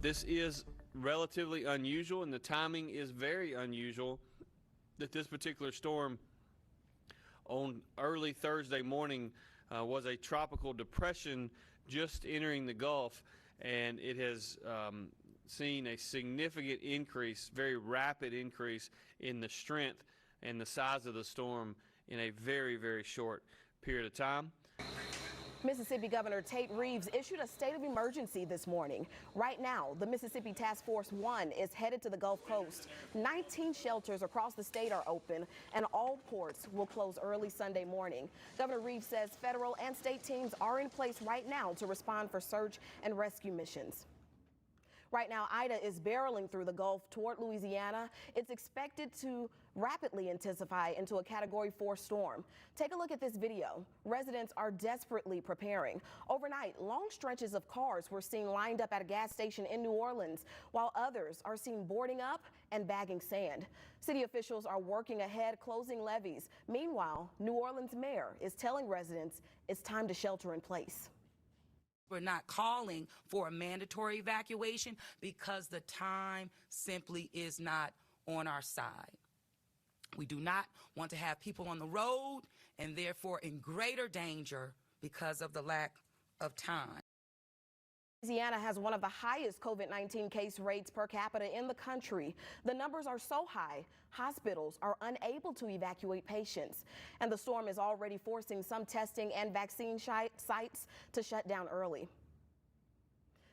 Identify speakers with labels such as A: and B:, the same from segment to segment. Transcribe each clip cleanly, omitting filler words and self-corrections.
A: This is relatively unusual, and the timing is very unusual that this particular storm on early Thursday morning was a tropical depression just entering the Gulf, and it has seen a significant increase, very rapid increase in the strength and the size of the storm in a very, very short period of time.
B: Mississippi Governor Tate Reeves issued a state of emergency this morning. Right now, the Mississippi Task Force 1 is headed to the Gulf Coast. 19 shelters across the state are open, and all ports will close early Sunday morning. Governor Reeves says federal and state teams are in place right now to respond for search and rescue missions. Right now, Ida is barreling through the Gulf toward Louisiana. It's expected to rapidly intensify into a Category 4 storm. Take a look at this video. Residents are desperately preparing. Overnight, long stretches of cars were seen lined up at a gas station in New Orleans, while others are seen boarding up and bagging sand. City officials are working ahead, closing levees. Meanwhile, New Orleans mayor is telling residents it's time to shelter in place.
C: We're not calling for a mandatory evacuation because the time simply is not on our side. We do not want to have people on the road and therefore in greater danger because of the lack of time.
B: Louisiana has one of the highest COVID-19 case rates per capita in the country. The numbers are so high, hospitals are unable to evacuate patients. And the storm is already forcing some testing and vaccine sites to shut down early.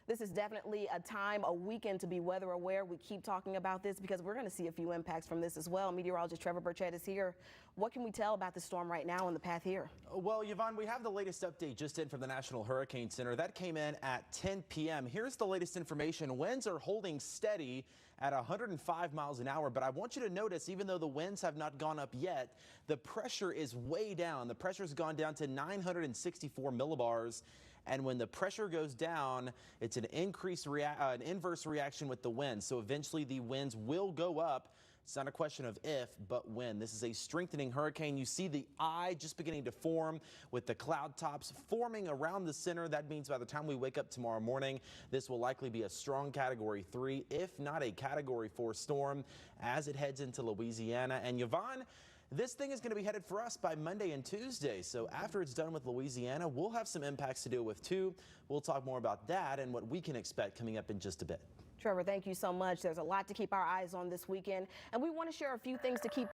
B: This is definitely a weekend to be weather aware. We keep talking about this because we're going to see a few impacts from this as well. Meteorologist Trevor Burchett is here. What can we tell about the storm right now and the path here?
D: Well, Yvonne, we have the latest update just in from the National Hurricane Center. That came in at 10 p.m. Here's the latest information. Winds are holding steady at 105 miles an hour. But I want you to notice, even though the winds have not gone up yet, the pressure is way down. The pressure has gone down to 964 millibars. And when the pressure goes down, it's an inverse reaction with the wind. So eventually the winds will go up. It's not a question of if, but when. This is a strengthening hurricane. You see the eye just beginning to form with the cloud tops forming around the center. That means by the time we wake up tomorrow morning, this will likely be a strong Category 3, if not a Category 4 storm as it heads into Louisiana. And Yvonne, this thing is going to be headed for us by Monday and Tuesday. So after it's done with Louisiana, we'll have some impacts to deal with too. We'll talk more about that and what we can expect coming up in just a bit.
B: Trevor, thank you so much. There's a lot to keep our eyes on this weekend, and we want to share a few things to keep